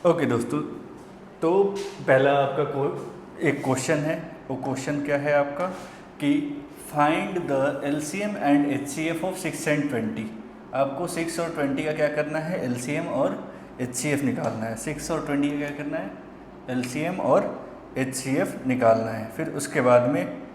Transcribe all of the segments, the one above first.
Okay दोस्तों, तो पहला आपका एक क्वेश्चन है। वो क्वेश्चन क्या है आपका कि find the LCM and HCF of 6 and 20। आपको 6 और 20 का क्या करना है, एलसीएम और एचसीएफ निकालना है। 6 और 20 का क्या करना है, एलसीएम और एचसीएफ निकालना है। फिर उसके बाद में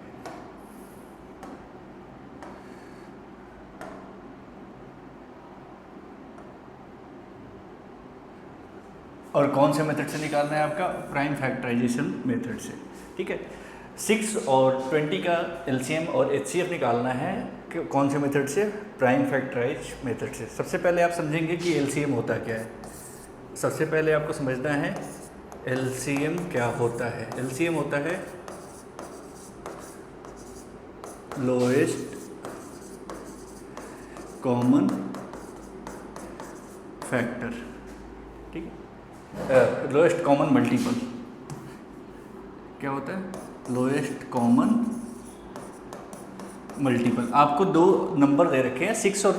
और कौन से मेथड से निकालना है, आपका प्राइम फैक्टराइजेशन मेथड से। ठीक है, 6 और 20 का एलसीएम और एचसीएफ निकालना है कौन से मेथड से, प्राइम फैक्टराइज मेथड से। सबसे पहले आप समझेंगे कि एलसीएम होता क्या है। सबसे पहले आपको समझना है एलसीएम क्या होता है। एलसीएम होता है लोएस्ट कॉमन फैक्टर। ठीक है, लोएस्ट कॉमन मल्टीपल क्या होता है, लोएस्ट कॉमन मल्टीपल। आपको दो नंबर दे रखे हैं 6 और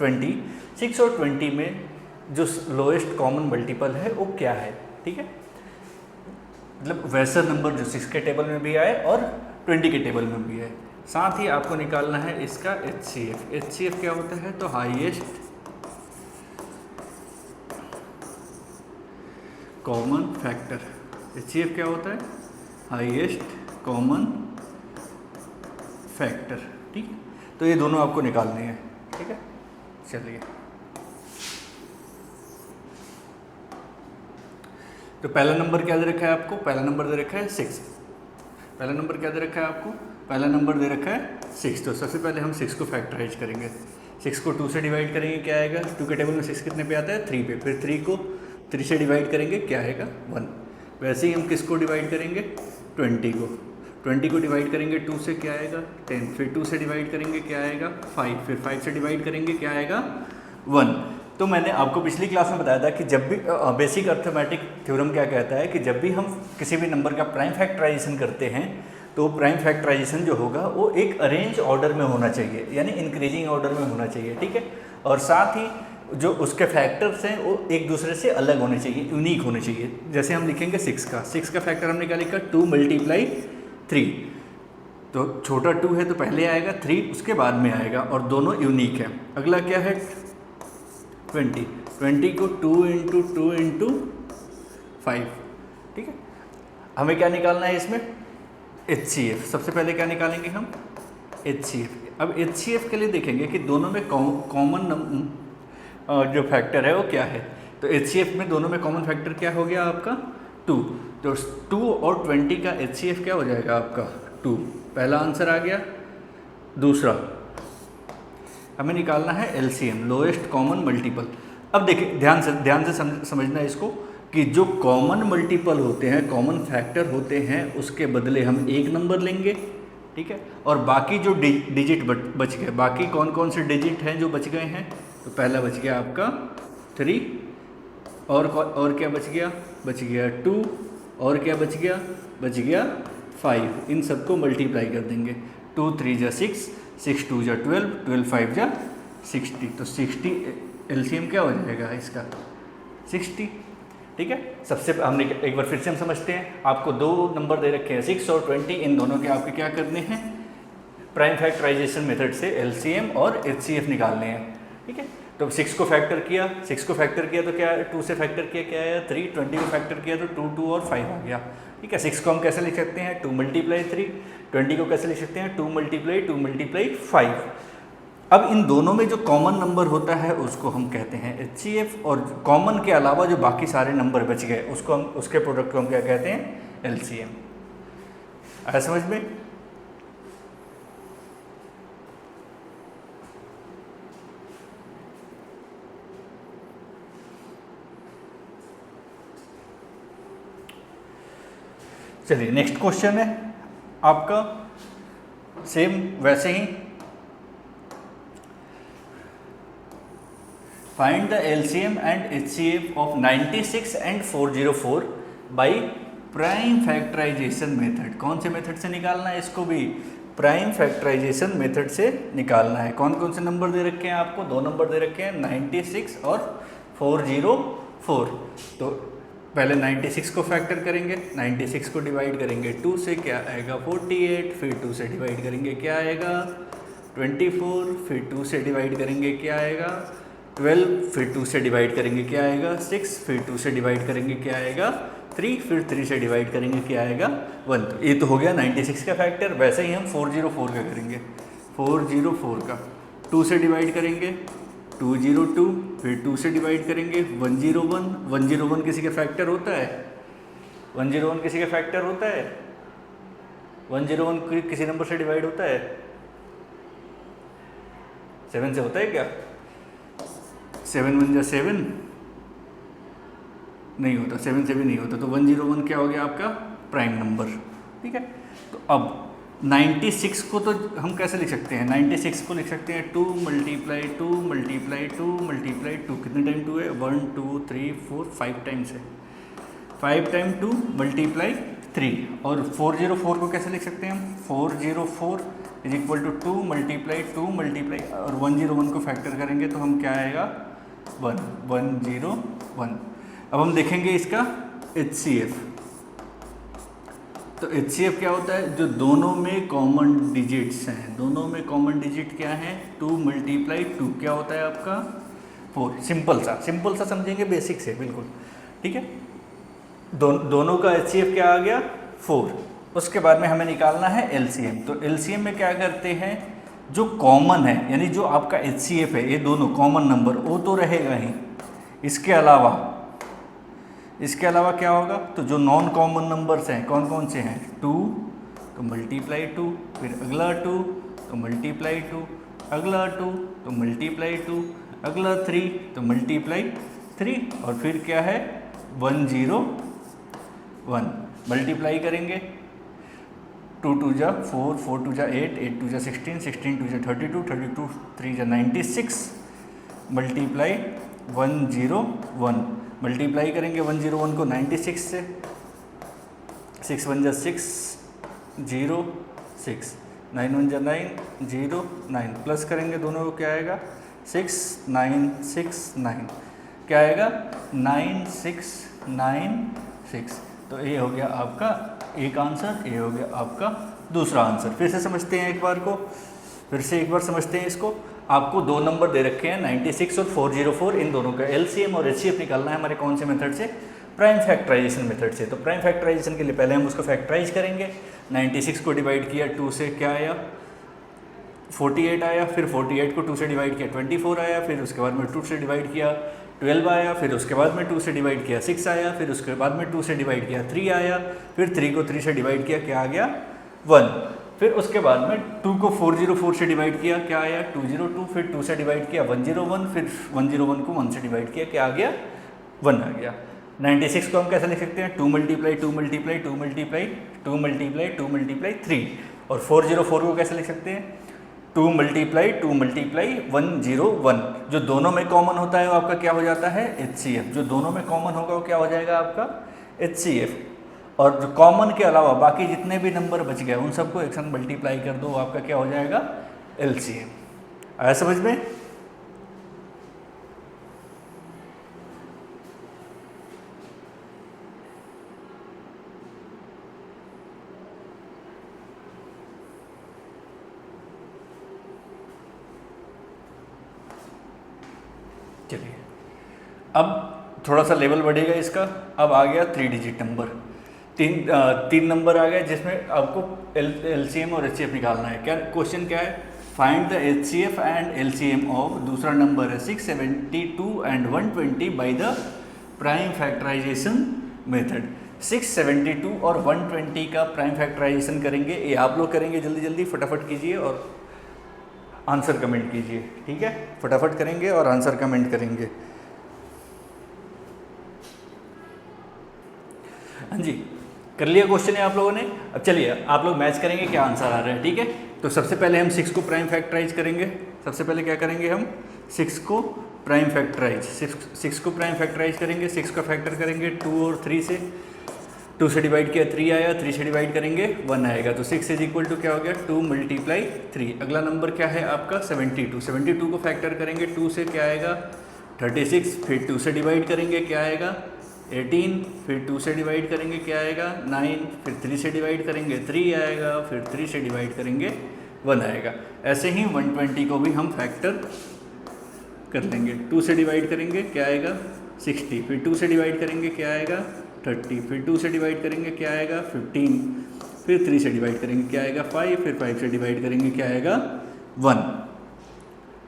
20। 6 और 20 में जो लोएस्ट कॉमन मल्टीपल है वो क्या है। ठीक है, मतलब वैसा नंबर जो 6 के टेबल में भी आए और 20 के टेबल में भी है। साथ ही आपको निकालना है इसका एचसीएफ। एचसीएफ क्या होता है, तो हाईएस्ट कॉमन फैक्टर। एचसीएफ क्या होता है, हाईएस्ट कॉमन फैक्टर। ठीक, तो ये दोनों आपको निकालने हैं। ठीक है, चलिए तो पहला नंबर क्या दे रखा है आपको, पहला नंबर दे रखा है 6। पहला नंबर क्या दे रखा है आपको, पहला नंबर दे रखा है 6। तो सबसे पहले हम 6 को फैक्टराइज करेंगे। 6 को 2 से डिवाइड करेंगे, क्या आएगा, 2 के टेबल में 6 कितने पे आता है, 3 पे। फिर 3 को 3 से डिवाइड करेंगे, क्या आएगा, 1। वैसे ही हम किसको डिवाइड करेंगे, 20 को। 20 को डिवाइड करेंगे 2 से, क्या आएगा, 10। फिर 2 से डिवाइड करेंगे, क्या आएगा, 5। फिर 5 से डिवाइड करेंगे, क्या आएगा, 1। तो मैंने आपको पिछली क्लास में बताया था कि जब भी बेसिक अर्थमेटिक थ्योरम क्या कहता है कि जब भी हम किसी भी नंबर का प्राइम फैक्टराइजेशन करते हैं तो प्राइम फैक्टराइजेशन जो होगा वो एक अरेंज ऑर्डर में होना चाहिए, यानी इंक्रीजिंग ऑर्डर में होना चाहिए। ठीक है, और साथ ही जो उसके फैक्टर्स हैं वो एक दूसरे से अलग होने चाहिए, यूनिक होने चाहिए। जैसे हम लिखेंगे 6 का फैक्टर हमने क्या लिखा, 2 × 3। तो छोटा 2 है तो पहले आएगा, 3 उसके बाद में आएगा, और दोनों यूनिक है। अगला क्या है, 20 को 2 × 2 × 5। ठीक है, हमें क्या निकालना है इसमें, एचसीएफ। सबसे पहले क्या निकालेंगे हम, एचसीएफ। अब एचसीएफ के लिए देखेंगे कि दोनों में कॉमन जो फैक्टर है वो क्या है। तो एचसीएफ में दोनों में कॉमन फैक्टर क्या हो गया आपका, 2। तो 2 और 20 का एचसीएफ क्या हो जाएगा आपका, 2। पहला आंसर आ गया। दूसरा हमें निकालना है एलसीएम, लोएस्ट कॉमन मल्टीपल। अब देखिए ध्यान से समझना इसको कि जो कॉमन मल्टीपल होते हैं, कॉमन फैक्टर होते हैं, उसके बदले हम एक नंबर लेंगे। ठीक है, और बाकी जो डिजिट बच गए, बाकी कौन कौन से डिजिट हैं जो बच गए हैं, तो पहला बच गया आपका 3, और क्या बच गया 2, और क्या बच गया 5। इन सबको मल्टीप्लाई कर देंगे। 2 × 3 = 6, 6 × 2 = 12, 12 × 5 = 60। तो 60 एलसीएम क्या हो जाएगा इसका, 60। ठीक है, सबसे हमने एक बार फिर से हम समझते हैं। आपको दो नंबर दे रखे हैं 6 और 20, इन दोनों के आपके क्या करने हैं, प्राइम फैक्टराइजेशन मेथड से एलसीएम और एचसीएफ निकालने हैं। ठीक है, तो 6 को फैक्टर किया, तो क्या 2 से फैक्टर किया, क्या आया 3। 20 को फैक्टर किया तो 2, 2 और 5 आ गया। ठीक है, 6 को हम कैसे लिख सकते हैं, 2 × 3। 20 को कैसे लिख सकते हैं, 2 × 5। अब इन दोनों में जो कॉमन नंबर होता है उसको हम कहते हैं एचसीएफ, और कॉमन के अलावा जो बाकी सारे नंबर बच गए उसको हम, उसके प्रोडक्ट को हम क्या कहते हैं, एलसीएम। आया समझ में। चलिए नेक्स्ट क्वेश्चन है आपका, सेम वैसे ही, find the LCM and HCF of 96 and 404 by prime factorisation method. कौन से मेथड से निकालना है इसको भी, प्राइम फैक्टराइजेशन मेथड से निकालना है। कौन कौन से नंबर दे रखे हैं आपको, दो नंबर दे रखे हैं 96 और 404। तो पहले 96 को फैक्टर करेंगे, 96 को डिवाइड करेंगे 2 से, क्या आएगा 48, फिर 2 से डिवाइड करेंगे क्या आएगा 24, फिर 2 से डिवाइड करेंगे क्या आएगा 12, फिर 2 से डिवाइड करेंगे क्या आएगा 6, फिर 2 से डिवाइड करेंगे क्या आएगा 3, फिर 3 से डिवाइड करेंगे क्या आएगा 1। तो ये तो हो गया 96 का फैक्टर। वैसे ही हम 404 का करेंगे, 404 का 2 से डिवाइड करेंगे 202, फिर 2 से डिवाइड करेंगे 101, 101 किसी का फैक्टर होता है, 101 किसी का फैक्टर होता है, 101 किसी नंबर से डिवाइड होता है, 7 से होता है क्या, 7 1 जा 7 नहीं होता, 7 से भी नहीं होता। तो 101 क्या हो गया आपका प्राइम नंबर, ठीक है। तो अब 96 को तो हम कैसे लिख सकते हैं, 96 को लिख सकते हैं 2 मल्टीप्लाई 2 मल्टीप्लाई 2 मल्टीप्लाई 2, कितने टाइम 2 है 1 2 3 4 5 टाइम्स है, 5 टाइम 2 मल्टीप्लाई 3। और 404 को कैसे लिख सकते हैं हम, 404 is equal to 2 multiply 2 multiply, और 101 को फैक्टर करेंगे तो हम क्या आएगा 1 101। अब हम देखेंगे इसका HCF। तो HCF क्या होता है, जो दोनों में कॉमन डिजिट्स हैं, दोनों में कॉमन डिजिट क्या है 2 मल्टीप्लाई 2, क्या होता है आपका 4। सिंपल सा समझेंगे, बेसिक से बिल्कुल, ठीक है। दोनों का HCF क्या आ गया 4। उसके बाद में हमें निकालना है LCM। तो LCM में क्या करते हैं, जो कॉमन है यानी जो आपका HCF है, ये दोनों कॉमन नंबर वो तो रहेगा ही, इसके अलावा क्या होगा, तो जो नॉन कॉमन नंबर्स हैं कौन कौन से हैं 2, तो मल्टीप्लाई 2, फिर अगला 2 तो मल्टीप्लाई 2, अगला 2 तो मल्टीप्लाई 2, अगला 3 तो मल्टीप्लाई 3, और फिर क्या है 101 मल्टीप्लाई करेंगे 2 2 जा 4, 4 2 जा 8, 8 2 जा 16, 16 2 जा 32, 32 3 जा 96 मल्टीप्लाई 101। मल्टीप्लाई करेंगे 101 को 96 से, 6 1 जा 6 0 6, 9 1 जा 9 0 9, प्लस करेंगे दोनों को क्या आएगा 6 9 6 9, क्या आएगा 9 6 9 6। तो ये हो गया आपका एक आंसर, ये हो गया आपका दूसरा आंसर। फिर से समझते हैं एक बार समझते हैं इसको। आपको दो नंबर दे रखे हैं 96 और 404, इन दोनों का LCM और HCF निकालना है हमारे कौन से मेथड से, प्राइम फैक्टराइजेशन मेथड से। तो प्राइम फैक्टराइजेशन के लिए पहले हम उसको फैक्टराइज करेंगे। 96 को डिवाइड किया 2 से, क्या आया 48 आया, फिर 48 को 2 से डिवाइड किया 24 आया, फिर उसके बाद में 2 से डिवाइड किया 12 आया, फिर उसके बाद में 2 से डिवाइड किया 6 आया, फिर उसके बाद में 2 से डिवाइड किया 3 आया, फिर 3 को 3 से डिवाइड किया क्या आ गया 1, फिर उसके बाद में 2 को 404 से डिवाइड किया क्या आया 202, फिर 2 से डिवाइड किया 101, फिर 101 को 1 से डिवाइड किया क्या आ गया 1 आ गया। 96 को हम कैसे लिख सकते हैं 2 multiply 2 multiply 2 multiply 2 multiply 2 multiply 3, और 404 को कैसे लिख सकते हैं 2 मल्टीप्लाई 2 मल्टीप्लाई 101। जो दोनों में कॉमन होता है वो आपका क्या हो जाता है HCF, जो दोनों में कॉमन होगा वो क्या हो जाएगा आपका HCF। और जो कॉमन के अलावा बाकी जितने भी नंबर बच गए उन सबको एक साथ मल्टीप्लाई कर दो, आपका क्या हो जाएगा LCM। आया समझ में? चलिए अब थोड़ा सा लेवल बढ़ेगा इसका। अब आ गया 3 डिजिट नंबर, तीन नंबर आ गए जिसमें आपको LCM और HCF निकालना है। क्या क्वेश्चन क्या है, find the HCF and LCM of, दूसरा नंबर है 672 and 120 by the prime factorisation method. 672 और 120 का प्राइम फैक्टराइजेशन करेंगे, ये आप लोग करेंगे, जल्दी जल्दी फटाफट कीजिए और आंसर कमेंट कीजिए, ठीक है, फटाफट करेंगे और आंसर कमेंट करेंगे। हाँ जी, कर लिया क्वेश्चन है आप लोगों ने। अब चलिए आप लोग मैच करेंगे क्या आंसर आ रहा है, ठीक है। तो सबसे पहले हम 6 को प्राइम फैक्टराइज करेंगे। सबसे पहले क्या करेंगे हम 6 को प्राइम फैक्टराइज, 6 को प्राइम फैक्टराइज करेंगे। 6 का फैक्टर करेंगे 2 और 3 से, 2 से डिवाइड किया 3 आया, 3 से डिवाइड करेंगे 1 आएगा। तो 6 इज इक्वल टू क्या हो गया 2 मल्टीप्लाई 3। अगला नंबर क्या है आपका 72। 72 को फैक्टर करेंगे 2 से, क्या आएगा 36, फिर 2 से डिवाइड करेंगे क्या आएगा 18, फिर 2 से डिवाइड करेंगे क्या आएगा 9, फिर 3 से डिवाइड करेंगे 3 आएगा, फिर 3 से डिवाइड करेंगे 1 आएगा। ऐसे ही 120 को भी हम फैक्टर कर लेंगे। 2 से डिवाइड करेंगे क्या आएगा 60, फिर 2 से डिवाइड करेंगे क्या आएगा 30, फिर 2 से डिवाइड करेंगे क्या आएगा 15, फिर 3 से डिवाइड करेंगे क्या आएगा 5, फिर 5 से डिवाइड करेंगे क्या आएगा 1।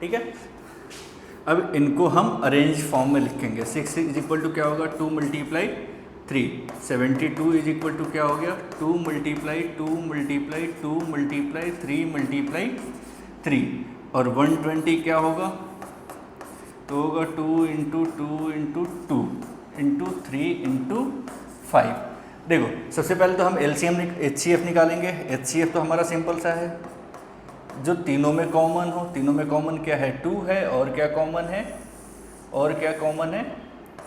ठीक है, अब इनको हम अरेंज फॉर्म में लिखेंगे। 6 इज इक्वल टू क्या होगा 2 मल्टीप्लाई 3, 72 इज इक्वल टू क्या हो गया 2 मल्टीप्लाई 2 मल्टीप्लाई 2 मल्टीप्लाई 3 मल्टीप्लाई 3, और 120 क्या होगा तो होगा 2 इंटू 2 इंटू 2 इंटू 3 इंटू 5। देखो सबसे पहले तो हम एलसीएम HCF निकालेंगे। HCF तो हमारा सिंपल सा है, जो तीनों में कॉमन हो। तीनों में कॉमन क्या है 2 है, और क्या कॉमन है, और क्या कॉमन है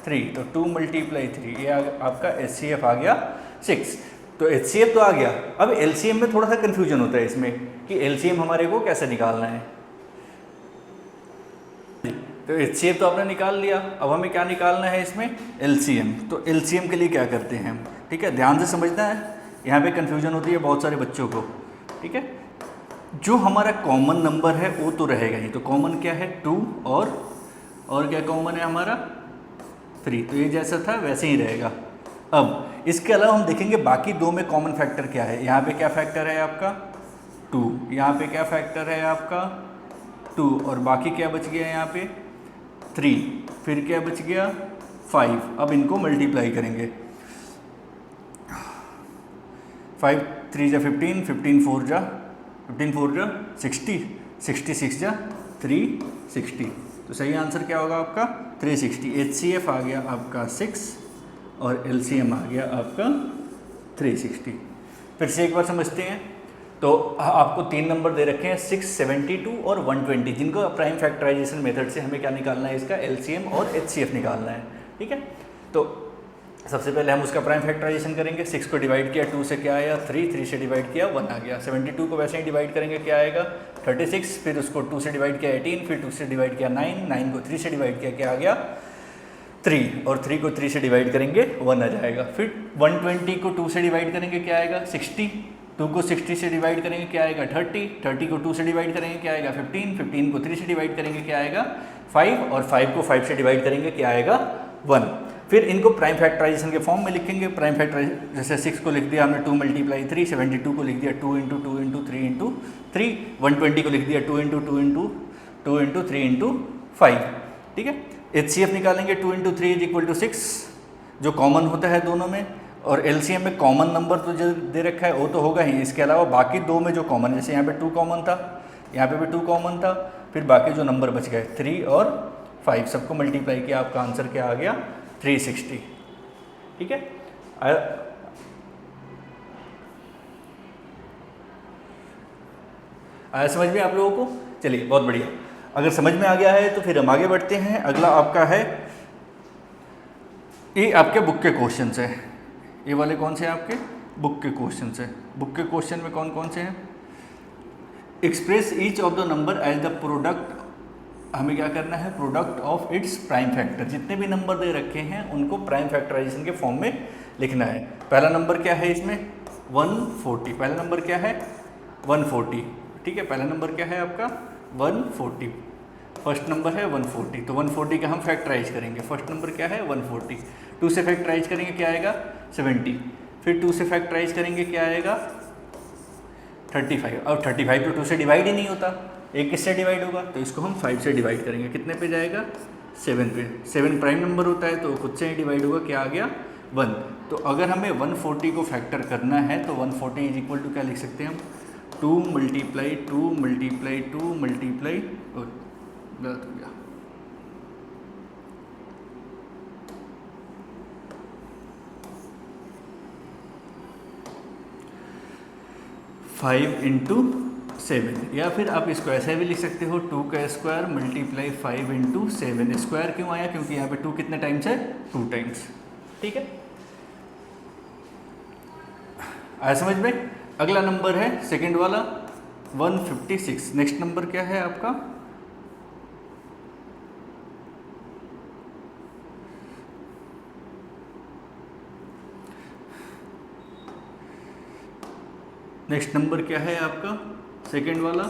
3, तो 2 मल्टीप्लाई 3, ये आपका HCF आ गया 6। तो HCF तो आ गया। अब LCM में थोड़ा सा कन्फ्यूजन होता है इसमें कि LCM हमारे को कैसे निकालना है। तो HCF तो आपने निकाल लिया, अब हमें क्या निकालना है इसमें LCM। तो LCM के लिए क्या करते हैं हम, ठीक है, ध्यान से समझना है, यहाँ पे कन्फ्यूजन होती है बहुत सारे बच्चों को। ठीक है, जो हमारा कॉमन नंबर है वो तो रहेगा ही। तो कॉमन क्या है 2, और क्या कॉमन है हमारा 3, तो ये जैसा था वैसे ही रहेगा। अब इसके अलावा हम देखेंगे बाकी दो में कॉमन फैक्टर क्या है। यहाँ पे क्या फैक्टर है आपका 2, यहाँ पे क्या फैक्टर है आपका 2, और बाकी क्या बच गया यहाँ पे 3, फिर क्या बच गया 5। अब इनको मल्टीप्लाई करेंगे, 5 3 जा 15, 15 4 जा 60, 66 जा 360। तो सही आंसर क्या होगा आपका 360। HCF आ गया आपका 6 और LCM आ गया आपका 360। फिर से एक बार समझते हैं। तो आपको 3 नंबर दे रखे हैं 6, 72 और 120, जिनको प्राइम फैक्टराइजेशन मेथड से हमें क्या निकालना है, इसका LCM और HCF निकालना है। ठीक है, तो सबसे पहले हम उसका प्राइम फैक्टराइजेशन करेंगे। 6 को डिवाइड किया 2 से क्या आया 3, 3 से डिवाइड किया 1 आ गया। 72 को वैसे ही डिवाइड करेंगे क्या आएगा 36, फिर उसको 2 से डिवाइड किया 18, फिर 2 से डिवाइड किया 9, 9 को 3 से डिवाइड किया क्या आ गया 3, और 3 को 3 से डिवाइड करेंगे 1 आ जाएगा। फिर 120 को 2 से डिवाइड करेंगे क्या आएगा 60, 2 को 60 से डिवाइड करेंगे क्या आएगा 30, 30 को 2 से डिवाइड करेंगे क्या आएगा 15, 15 को 3 से डिवाइड करेंगे क्या आएगा 5, और 5 को 5 से डिवाइड करेंगे क्या आएगा 1। फिर इनको प्राइम फैक्टराइजेशन के फॉर्म में लिखेंगे। प्राइम फैक्टराइजेशन जैसे 6 को लिख दिया हमने 2 मल्टीप्लाई 3, 72 को लिख दिया 2 इंटू 2 इंटू 3 इंटू 3, 120 को लिख दिया 2 इंटू 2 इंटू 2 इंटू 3 इंटू 5। ठीक है, HCF निकालेंगे 2 इंटू 3 इज इक्वल टू 6, जो कॉमन होता है दोनों में, और LCM में कॉमन नंबर तो जो दे रखा है वो तो होगा ही। इसके अलावा बाकी दो में जो कॉमन, जैसे यहाँ पे 2 कॉमन था, यहाँ पे भी 2 कॉमन था, फिर बाकी जो नंबर बच गए 3 और 5, सबको मल्टीप्लाई किया, आपका आंसर क्या आ गया 360। ठीक है, आया समझ में आप लोगों को? चलिए बहुत बढ़िया। अगर समझ में आ गया है तो फिर हम आगे बढ़ते हैं। अगला आपका है, ये आपके बुक के क्वेश्चन है। ये वाले कौन से हैं आपके बुक के क्वेश्चन है। बुक के क्वेश्चन में कौन कौन से हैं, express each of the number as the product, हमें क्या करना है product of its prime factor. जितने भी नंबर दे रखे हैं उनको प्राइम फैक्टराइजेशन के फॉर्म में लिखना है। पहला नंबर क्या है इसमें 140, पहला नंबर क्या है 140। ठीक है, पहला नंबर क्या है आपका 140, फर्स्ट नंबर है 140। तो 140 का हम फैक्टराइज करेंगे। फर्स्ट नंबर क्या है 140, 2 से फैक्टराइज करेंगे क्या आएगा 70, फिर 2 से फैक्टराइज करेंगे क्या आएगा 35, और 35 तो 2 से डिवाइड ही नहीं होता, एक किससे डिवाइड होगा, तो इसको हम 5 से डिवाइड करेंगे। कितने पे जाएगा 7 पे। 7 प्राइम नंबर होता है तो खुद से ही डिवाइड होगा, क्या आ गया 1। तो अगर हमें 140 को फैक्टर करना है तो 140 इज इक्वल टू क्या लिख सकते हैं हम 2 मल्टीप्लाई 2 मल्टीप्लाई 2 मल्टीप्लाई, गलत हो गया, 5 इंटू 7, या फिर आप इसको ऐसे भी लिख सकते हो 2 का स्क्वायर मल्टीप्लाई 5 इंटू 7। स्क्वायर क्यों आया, क्योंकि यहाँ पे 2 कितने टाइम्स है 2 टाइम्स। ठीक है, आया समझ में? अगला नंबर है सेकंड वाला 156। नेक्स्ट नंबर क्या है आपका नेक्स्ट नंबर क्या है आपका सेकेंड वाला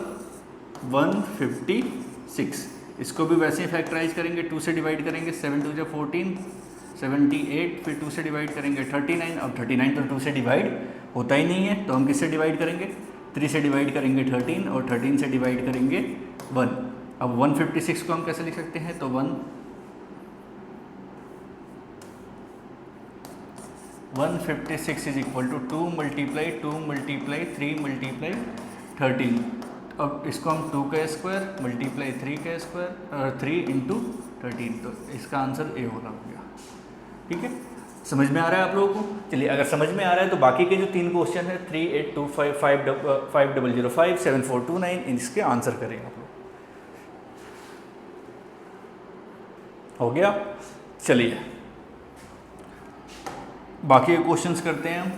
156। इसको भी वैसे ही फैक्टराइज करेंगे, 2 से डिवाइड करेंगे, 7 2 14, 78, फिर 2 से डिवाइड करेंगे 39। अब 39 तो 2 से डिवाइड होता ही नहीं है, तो हम किससे डिवाइड करेंगे, 3 से डिवाइड करेंगे 13 और 13 से डिवाइड करेंगे 1। अब 156 को हम कैसे लिख सकते हैं, तो 156 is equal to 2 multiply 3 multiply 13। अब इसको हम 2 का स्क्वायर मल्टीप्लाई 3 का स्क्वायर और 3 इंटू 13, तो इसका आंसर ए होना हो गया। ठीक है, समझ में आ रहा है आप लोगों को? चलिए, अगर समझ में आ रहा है तो बाकी के जो 3 क्वेश्चन है 3825, 5005, 7429, इसके आंसर करें आप लोग। हो गया? चलिए बाकी के क्वेश्चंस करते हैं हम।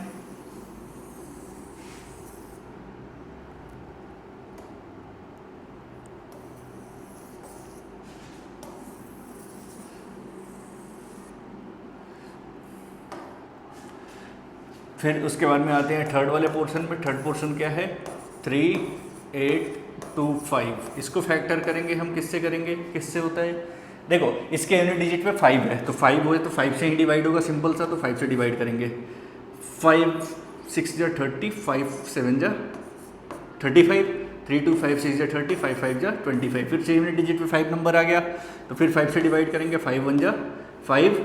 फिर उसके बाद में आते हैं थर्ड वाले पोर्शन में। थर्ड पोर्शन क्या है, 3825। इसको फैक्टर करेंगे हम, किससे करेंगे, किससे होता है, देखो इसके यूनिट डिजिट पे 5 है, तो 5 हो तो 5 से ही डिवाइड होगा, सिंपल सा, तो 5 से डिवाइड करेंगे। 5 6 जा 30, 5 7 जा 35, 3 2 5 6 जा 30, 5 5 जा 25। फिर से यूनिट डिजिट पे 5 नंबर आ गया, तो फिर 5 से डिवाइड करेंगे, 5 1 जा 5,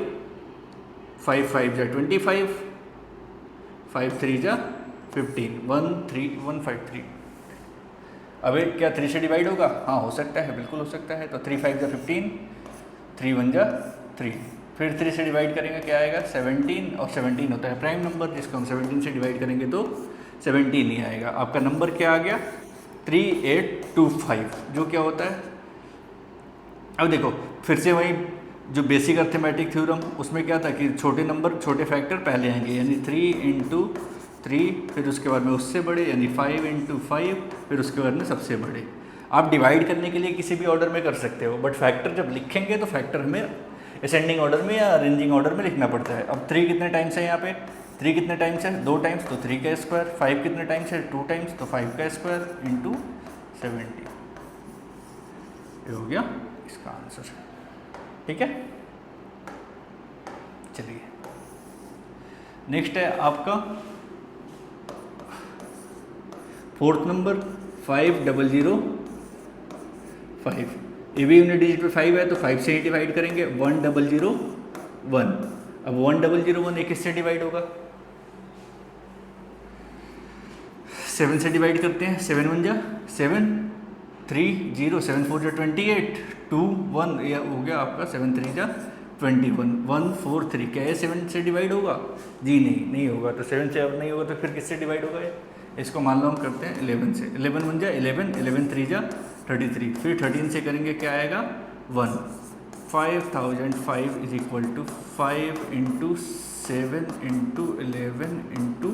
5 5 जा 25, 5 3 जा 15, 1 3 1 5 3। अब क्या 3 से डिवाइड होगा, हाँ हो सकता है, बिल्कुल हो सकता है, तो 3 5 जा 15, 3 1 जा 3। फिर 3 से डिवाइड करेंगे, क्या आएगा 17, और 17 होता है प्राइम नंबर, जिसको हम 17 से डिवाइड करेंगे तो 17 ही आएगा। आपका नंबर क्या आ गया, 3825, जो क्या होता है। अब देखो फिर से वही जो बेसिक अर्थमेटिक थ्योरम, उसमें क्या था कि छोटे नंबर छोटे फैक्टर पहले आएंगे, यानी 3 इंटू 3, फिर उसके बाद में उससे बड़े, यानी 5 इंटू 5, फिर उसके बाद में सबसे बड़े। आप डिवाइड करने के लिए किसी भी ऑर्डर में कर सकते हो, बट फैक्टर जब लिखेंगे तो फैक्टर हमें असेंडिंग ऑर्डर में या अरेंजिंग ऑर्डर में लिखना पड़ता है। अब 3 कितने टाइम्स है, यहाँ पे 3 कितने टाइम्स है, 2 टाइम्स, तो 3 का स्क्वायर। 5 कितने टाइम्स है, 2 टाइम्स, तो 5 का स्क्वायर इंटू 70। ये हो गया इसका आंसर। ठीक है, चलिए नेक्स्ट है आपका फोर्थ नंबर 5005। ये भी यूनिट डिजिट पे 5 है, तो 5 से ही डिवाइड करेंगे, 1001। अब 1001 ये किससे डिवाइड होगा, 7 से डिवाइड करते हैं, 7 1 जा 7, 3 0, 7 4 जा 28, 2 1, यह हो गया आपका 7 3 जा 21, 1 4 3। क्या ये 7 से डिवाइड होगा, जी नहीं होगा, तो 7 से अब नहीं होगा, तो फिर किससे डिवाइड होगा ये, इसको मान लो हम करते हैं 11 से। 11 1 जा 11, 11 3 जा 33, फिर 13 से करेंगे, क्या आएगा 1। 5005 is equal to 5 into 7 into 11 into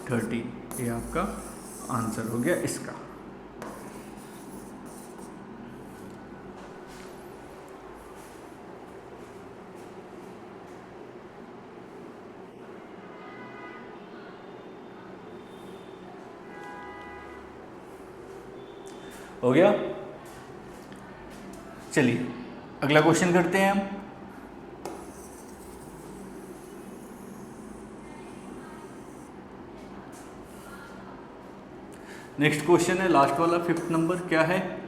13। ये आपका आंसर हो गया इसका। हो गया, चलिए अगला क्वेश्चन करते हैं हम। नेक्स्ट क्वेश्चन है लास्ट वाला, 5th नंबर, क्या है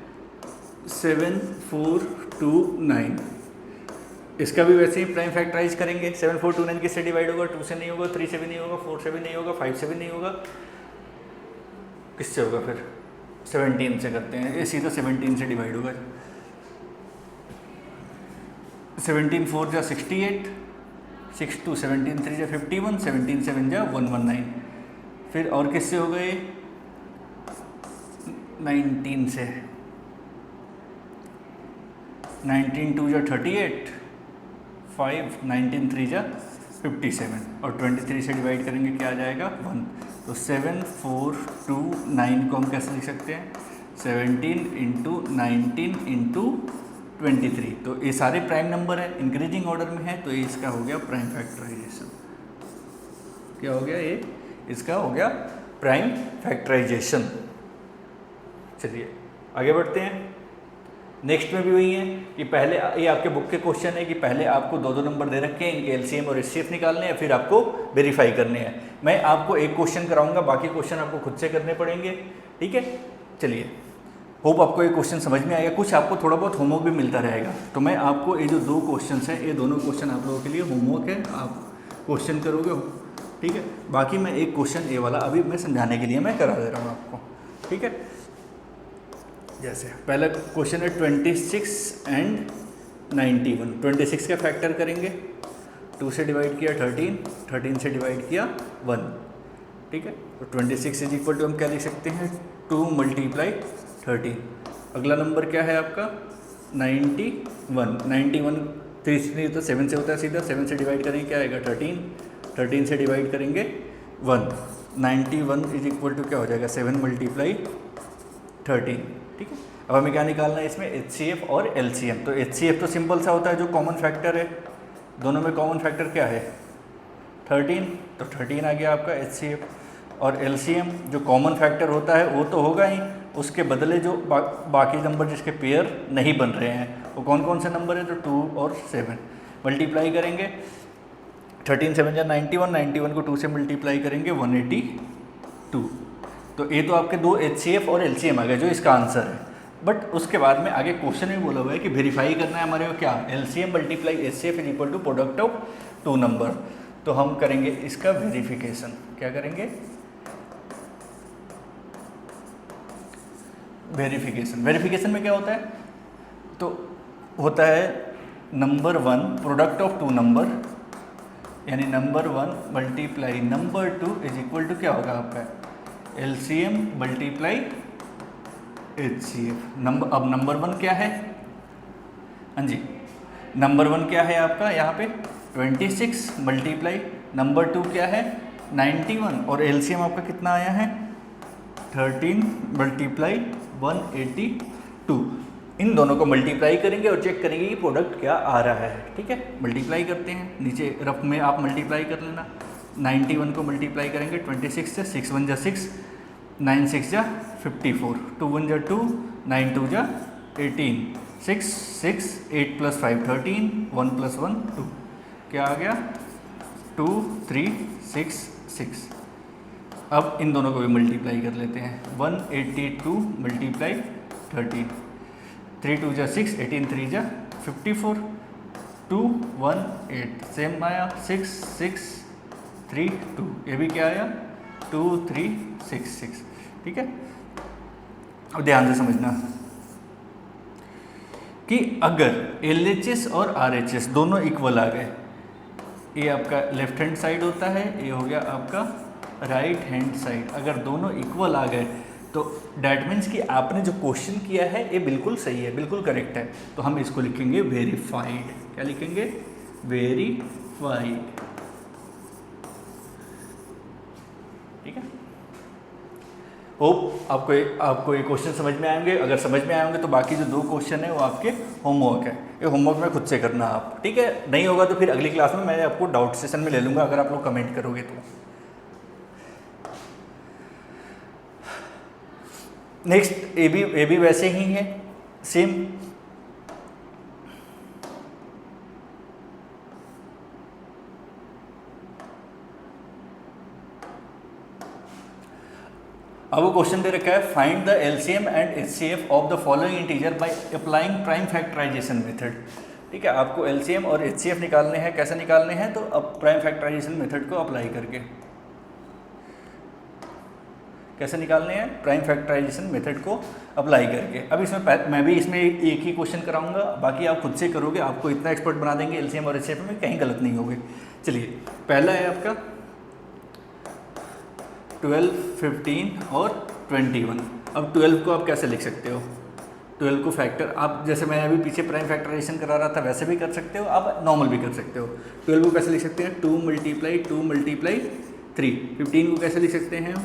7429। इसका भी वैसे ही प्राइम फैक्टराइज करेंगे। 7429 किससे डिवाइड होगा, 2 से नहीं होगा, 3 से भी नहीं होगा, 4 से भी नहीं होगा, 5 से भी नहीं होगा, किससे होगा, फिर 17 से करते हैं। ये सीधा 17 से डिवाइड होगा। 17 4 जा 68, 6 2 17 3 जा 51, 17 7 जा 119। फिर और किससे हो गए, 19 से, 19 2 जा 38, 5 19 3 जा 57, और 23 से डिवाइड करेंगे, क्या आ जाएगा 1। तो 7 4 2 9 को हम कैसे लिख सकते हैं, 17 इंटू 19 इंटू 23। तो ये सारे प्राइम नंबर है, इंक्रीजिंग ऑर्डर में है, तो ये इसका हो गया प्राइम फैक्टराइजेशन। क्या हो गया, ये इसका हो गया प्राइम फैक्टराइजेशन। चलिए आगे बढ़ते हैं। नेक्स्ट में भी वही है कि पहले ये आपके बुक के क्वेश्चन है कि पहले आपको दो दो नंबर दे रखे हैं, इनके एलसीएम और एचसीएफ निकालने हैं, फिर आपको वेरीफाई करने हैं। मैं आपको एक क्वेश्चन कराऊंगा, बाकी क्वेश्चन आपको खुद से करने पड़ेंगे, ठीक है। चलिए, होप आपको ये क्वेश्चन समझ में आएगा। कुछ आपको थोड़ा बहुत होमवर्क भी मिलता रहेगा, तो मैं आपको ये जो दो क्वेश्चन हैं, ये दोनों क्वेश्चन आप लोगों के लिए होमवर्क है, आप क्वेश्चन करोगे, ठीक है। बाकी मैं एक क्वेश्चन ये वाला अभी मैं समझाने के लिए मैं करा दे रहा हूँ आपको, ठीक है। जैसे पहला क्वेश्चन है 26 एंड 91। 26 का फैक्टर करेंगे, 2 से डिवाइड किया 13, 13 से डिवाइड किया 1, ठीक है। तो 26 इज इक्वल टू हम क्या लिख सकते हैं, 2 × 13। अगला नंबर क्या है आपका 91। 91 3 से नहीं होता, 7 से होता है सीधा, 7 से डिवाइड करेंगे क्या आएगा 13, 13 से डिवाइड करेंगे 1। 91 इज इक्वल टू क्या हो जाएगा 7 × 13, ठीक है। अब हमें क्या निकालना है इसमें, एचसीएफ और एलसीएम। तो एचसीएफ तो सिंपल सा होता है, जो कॉमन फैक्टर है, दोनों में कॉमन फैक्टर क्या है 13, तो 13 आ गया आपका एचसीएफ। और एलसीएम जो कॉमन फैक्टर होता है वो तो होगा ही, उसके बदले जो बाकी नंबर जिसके पेयर नहीं बन रहे हैं वो कौन कौन से नंबर है, तो 2 और 7 मल्टीप्लाई करेंगे। 13 7 या 91, 91 को 2 से मल्टीप्लाई करेंगे 182। तो ये तो आपके दो एचसीएफ और एलसीएम आ गए, जो इसका आंसर है। बट उसके बाद में आगे क्वेश्चन में बोला हुआ है कि वेरीफाई करना है हमारे को क्या, LCM multiply HCF is equal to product of 2 number. तो हम करेंगे इसका वेरिफिकेशन। क्या करेंगे, वेरिफिकेशन। वेरिफिकेशन में क्या होता है, तो होता है नंबर 1 प्रोडक्ट ऑफ 2 नंबर, यानी number 1 multiply number 2 is equal to क्या होगा आपका एलसीएम मल्टीप्लाई एचसीएफ। अब नंबर 1 क्या है, हाँ जी, नंबर 1 क्या है आपका यहाँ पे 26 मल्टीप्लाई नंबर 2 क्या है 91, और एलसीएम आपका कितना आया है 13 मल्टीप्लाई 182। इन दोनों को मल्टीप्लाई करेंगे और चेक करेंगे कि प्रोडक्ट क्या आ रहा है, ठीक है। मल्टीप्लाई करते हैं, नीचे रफ में आप मल्टीप्लाई कर लेना। 91 को मल्टीप्लाई करेंगे 26 से, 6 1 जा 6, 9 6 जा 54, 2 1 जा 2, 9 2 जा 18, 6 6 8 + 5 13, 1 + 1 2, क्या आ गया 2 3 6 6। अब इन दोनों को भी मल्टीप्लाई कर लेते हैं, 182 मल्टीप्लाई 13, 3 2 जा 6, 18 3 जा 54, 2 1 8 सेम आया, 6 6 3 2, ये भी क्या आया 2 3 6 6, ठीक है। अब ध्यान से समझना कि अगर LHS और RHS दोनों इक्वल आ गए, ये आपका लेफ्ट हैंड साइड होता है, ये हो गया आपका राइट हैंड साइड। अगर दोनों इक्वल आ गए तो डैट मीन्स कि आपने जो क्वेश्चन किया है ये बिल्कुल सही है, बिल्कुल करेक्ट है। तो हम इसको लिखेंगे वेरीफाइड। क्या लिखेंगे, वेरीफाइड, ठीक है। होप आपको ये क्वेश्चन समझ में आएंगे। अगर समझ में आएंगे तो बाकी जो 2 क्वेश्चन है वो आपके होमवर्क है, ये होमवर्क में खुद से करना आप, ठीक है। नहीं होगा तो फिर अगली क्लास में मैं आपको डाउट सेशन में ले लूँगा, अगर आप लोग कमेंट करोगे तो। नेक्स्ट ये भी वैसे ही है सेम। अब वो क्वेश्चन दे रखा है, find the LCM and HCF of the following integer by applying prime factorisation method. ठीक है, आपको एलसीएम और एचसीएफ निकालने हैं। कैसे निकालने हैं, तो अब प्राइम फैक्टराइजेशन मेथड को अप्लाई करके। कैसे निकालने हैं, प्राइम फैक्टराइजेशन मेथड को अप्लाई करके। अब इसमें मैं भी इसमें एक ही क्वेश्चन कराऊंगा, बाकी आप खुद से करोगे। आपको इतना एक्सपर्ट बना देंगे एलसीएम और एचसीएफ में, कहीं गलत नहीं होगे। चलिए, पहला है आपका 12, 15 और 21। अब 12 को आप कैसे लिख सकते हो, 12 को फैक्टर आप जैसे मैं अभी पीछे प्राइम फैक्टराइजेशन करा रहा था वैसे भी कर सकते हो, आप नॉर्मल भी कर सकते हो। 12 को कैसे लिख सकते हैं, 2 × 3। 15 को कैसे लिख सकते हैं,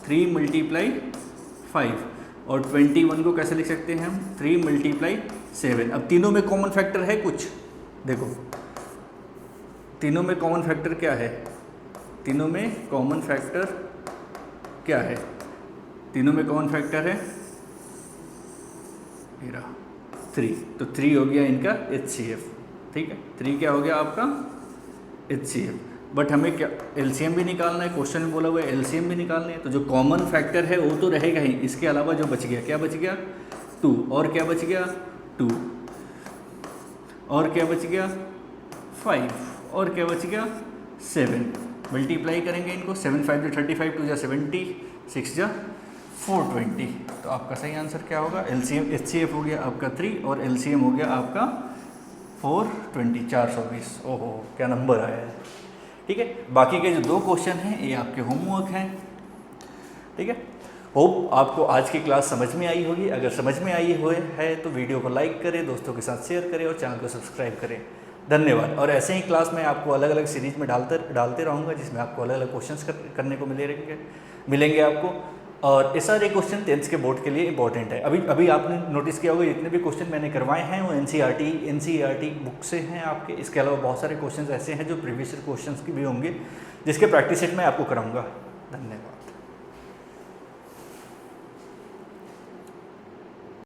3 × 5। और 21 को कैसे लिख सकते हैं हम, 3 × 7। अब तीनों में कॉमन फैक्टर है कुछ, देखो तीनों में कॉमन फैक्टर क्या है, तीनों में कॉमन फैक्टर क्या है, तीनों में कौन फैक्टर है, मेरा 3, तो 3 हो गया इनका HCF, ठीक है। 3 क्या हो गया आपका HCF। बट हमें क्या LCM भी निकालना है, क्वेश्चन में बोला हुआ है LCM भी निकालना है, तो जो कॉमन फैक्टर है वो तो रहेगा ही, इसके अलावा जो बच गया, क्या बच गया 2, और क्या बच गया 2, और क्या बच गया 5, और क्या बच गया 7। मल्टीप्लाई करेंगे इनको, 7 5 35, 2 70, 6 420। तो आपका सही आंसर क्या होगा, LCM HCF हो गया आपका 3 और LCM हो गया आपका 420, 420। ओहो क्या नंबर आया है, ठीक है। बाकी के जो 2 क्वेश्चन हैं ये आपके होमवर्क हैं, ठीक है। होप आपको आज की क्लास समझ में आई होगी। अगर समझ में आई हुए है तो वीडियो को लाइक करें, दोस्तों के साथ शेयर करें और चैनल को सब्सक्राइब करें। धन्यवाद। और ऐसे ही क्लास में आपको अलग अलग सीरीज में डालते रहूँगा, जिसमें आपको अलग अलग क्वेश्चंस करने को मिलेंगे आपको। और ये सारे क्वेश्चन 10th के बोर्ड के लिए इंपॉर्टेंट है। अभी आपने नोटिस किया होगा जितने भी क्वेश्चन मैंने करवाए हैं वो NCERT बुक से हैं आपके। इसके अलावा बहुत सारे क्वेश्चन ऐसे हैं जो प्रीवियस ईयर क्वेश्चन की भी होंगे, जिसके प्रैक्टिस सेट मैं आपको कराऊंगा। धन्यवाद।